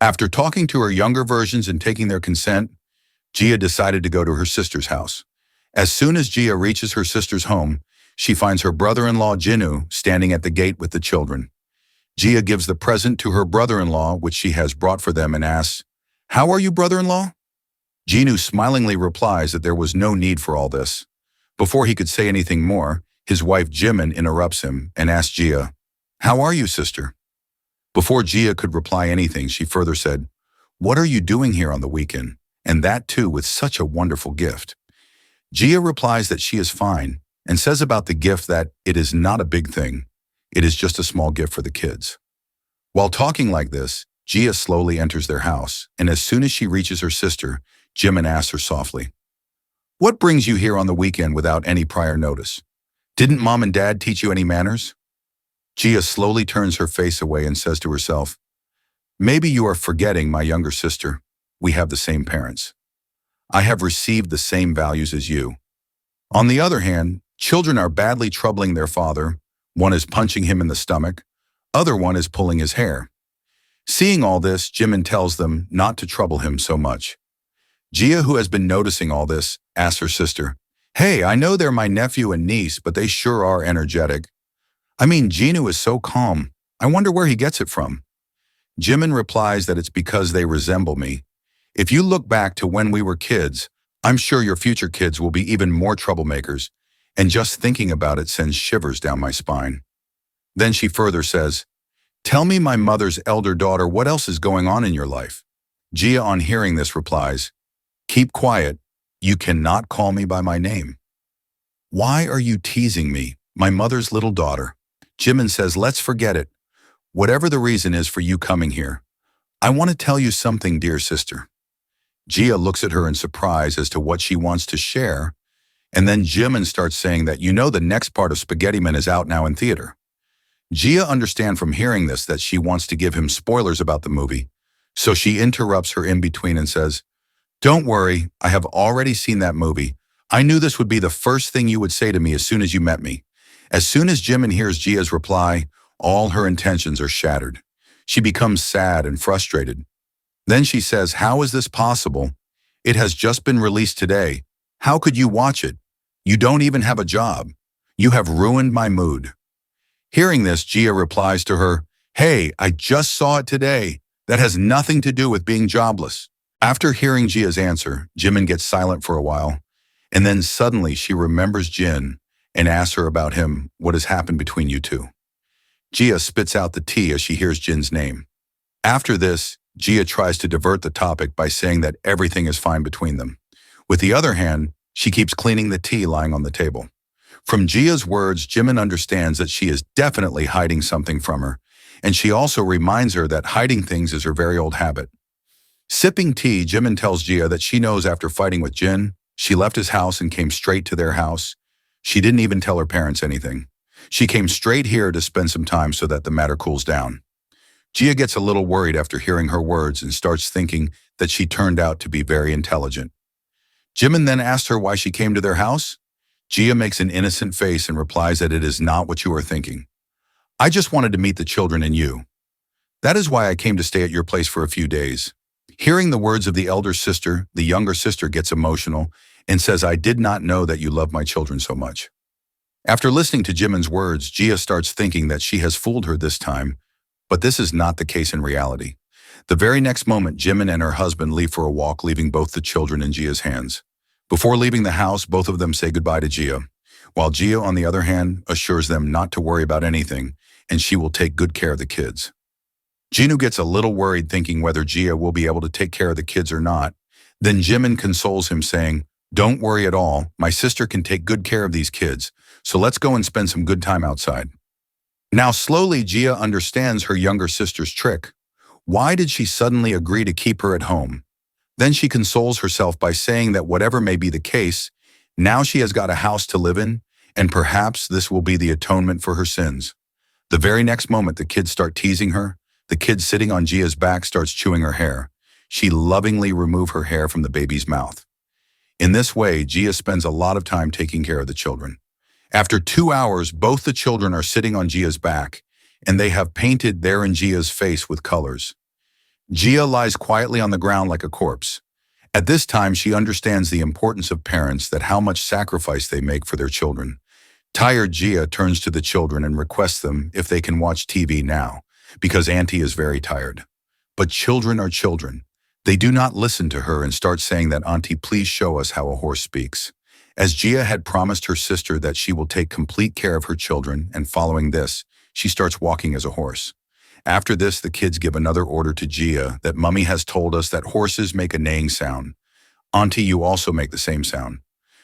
After talking to her younger versions and taking their consent, Gia decided to go to her sister's house. As soon as Gia reaches her sister's home, she finds her brother-in-law Jinu standing at the gate with the children. Gia gives the present to her brother-in-law, which she has brought for them, and asks, "How are you, brother-in-law?" Jinu smilingly replies that there was no need for all this. Before he could say anything more, his wife Jimin interrupts him and asks Gia, "How are you, sister?" Before Gia could reply anything, she further said, "What are you doing here on the weekend? And that too with such a wonderful gift." Gia replies that she is fine and says about the gift that it is not a big thing. It is just a small gift for the kids. While talking like this, Gia slowly enters their house, and as soon as she reaches her sister, Jimin asks her softly, "What brings you here on the weekend without any prior notice? Didn't mom and dad teach you any manners?" Gia slowly turns her face away and says to herself, "Maybe you are forgetting my younger sister. We have the same parents. I have received the same values as you." On the other hand, children are badly troubling their father. One is punching him in the stomach, other one is pulling his hair. Seeing all this, Jimin tells them not to trouble him so much. Gia, who has been noticing all this, asks her sister, "Hey, I know they're my nephew and niece, but they sure are energetic. I mean, Jinu is so calm. I wonder where he gets it from." Jimin replies that it's because they resemble me. "If you look back to when we were kids, I'm sure your future kids will be even more troublemakers, and just thinking about it sends shivers down my spine." Then she further says, "Tell me, my mother's elder daughter, what else is going on in your life?" Gia, on hearing this, replies, "Keep quiet. You cannot call me by my name." "Why are you teasing me, my mother's little daughter?" Jimin says, "Let's forget it. Whatever the reason is for you coming here, I want to tell you something, dear sister." Gia looks at her in surprise as to what she wants to share, and then Jimin starts saying that the next part of Spaghetti Man is out now in theater. Gia understands from hearing this that she wants to give him spoilers about the movie, so she interrupts her in between and says, "Don't worry, I have already seen that movie. I knew this would be the first thing you would say to me as soon as you met me." As soon as Jimin hears Gia's reply, all her intentions are shattered. She becomes sad and frustrated. Then she says, "How is this possible? It has just been released today. How could you watch it? You don't even have a job. You have ruined my mood." Hearing this, Gia replies to her, "Hey, I just saw it today. That has nothing to do with being jobless." After hearing Gia's answer, Jimin gets silent for a while, and then suddenly she remembers Jin and asks her about him, what has happened between you two. Gia spits out the tea as she hears Jin's name. After this, Gia tries to divert the topic by saying that everything is fine between them. With the other hand, she keeps cleaning the tea lying on the table. From Gia's words, Jimin understands that she is definitely hiding something from her, and she also reminds her that hiding things is her very old habit. Sipping tea, Jimin tells Gia that she knows after fighting with Jin, she left his house and came straight to their house. She didn't even tell her parents anything. She came straight here to spend some time so that the matter cools down. Gia gets a little worried after hearing her words and starts thinking that she turned out to be very intelligent. Jimin then asks her why she came to their house. Gia makes an innocent face and replies that it is not what you are thinking. "I just wanted to meet the children and you. That is why I came to stay at your place for a few days." Hearing the words of the elder sister, the younger sister gets emotional and says, "I did not know that you loved my children so much." After listening to Jimin's words, Gia starts thinking that she has fooled her this time, but this is not the case in reality. The very next moment, Jimin and her husband leave for a walk, leaving both the children in Gia's hands. Before leaving the house, both of them say goodbye to Gia, while Gia, on the other hand, assures them not to worry about anything, and she will take good care of the kids. Jinu gets a little worried, thinking whether Gia will be able to take care of the kids or not. Then Jimin consoles him, saying, "Don't worry at all. My sister can take good care of these kids, so let's go and spend some good time outside." Now slowly, Gia understands her younger sister's trick. Why did she suddenly agree to keep her at home? Then she consoles herself by saying that whatever may be the case, now she has got a house to live in, and perhaps this will be the atonement for her sins. The very next moment, the kids start teasing her. The kid sitting on Gia's back starts chewing her hair. She lovingly removes her hair from the baby's mouth. In this way, Gia spends a lot of time taking care of the children. After 2 hours, both the children are sitting on Gia's back, and they have painted their and Gia's face with colors. Gia lies quietly on the ground like a corpse. At this time, she understands the importance of parents, that how much sacrifice they make for their children. Tired, Gia turns to the children and requests them if they can watch TV now, because Auntie is very tired. But children are children. They do not listen to her and start saying that, "Auntie, please show us how a horse speaks." As Gia had promised her sister that she will take complete care of her children, and following this, she starts walking as a horse. After this, the kids give another order to Gia, that Mummy has told us that horses make a neighing sound. Auntie, you also make the same sound.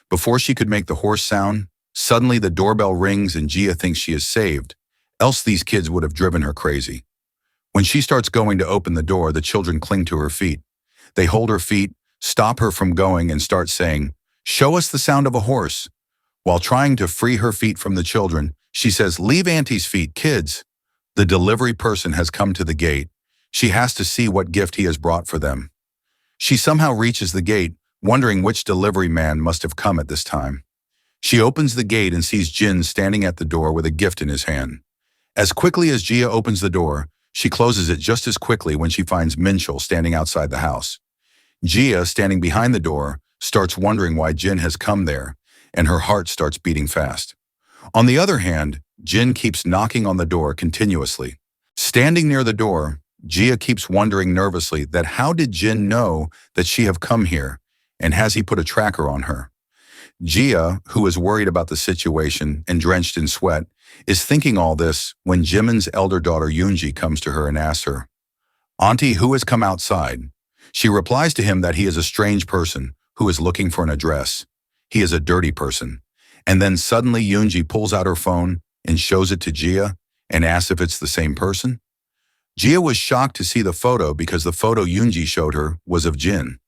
Before she could make the horse sound, suddenly the doorbell rings and Gia thinks she is saved, else these kids would have driven her crazy. When she starts going to open the door, the children cling to her feet. They hold her feet, stop her from going, and start saying, "Show us the sound of a horse." While trying to free her feet from the children, she says, "Leave Auntie's feet, kids." The delivery person has come to the gate. She has to see what gift he has brought for them. She somehow reaches the gate, wondering which delivery man must have come at this time. She opens the gate and sees Jin standing at the door with a gift in his hand. As quickly as Gia opens the door, she closes it just as quickly when she finds Minchul standing outside the house. Gia, standing behind the door, starts wondering why Jin has come there, and her heart starts beating fast. On the other hand, Jin keeps knocking on the door continuously. Standing near the door, Gia keeps wondering nervously that how did Jin know that she have come here, and has he put a tracker on her? Gia, who is worried about the situation and drenched in sweat, is thinking all this when Jimin's elder daughter Yoonji comes to her and asks her, "Auntie, who has come outside?" She replies to him that he is a strange person who is looking for an address. He is a dirty person. And then suddenly Yoonji pulls out her phone and shows it to Gia and asks if it's the same person. Gia was shocked to see the photo because the photo Yoonji showed her was of Jin.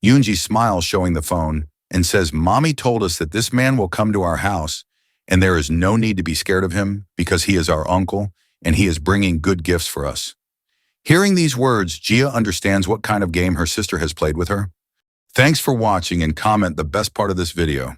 Yoonji smiles, showing the phone, and says, "Mommy told us that this man will come to our house, and there is no need to be scared of him because he is our uncle and he is bringing good gifts for us." Hearing these words, Gia understands what kind of game her sister has played with her. Thanks for watching, and comment the best part of this video.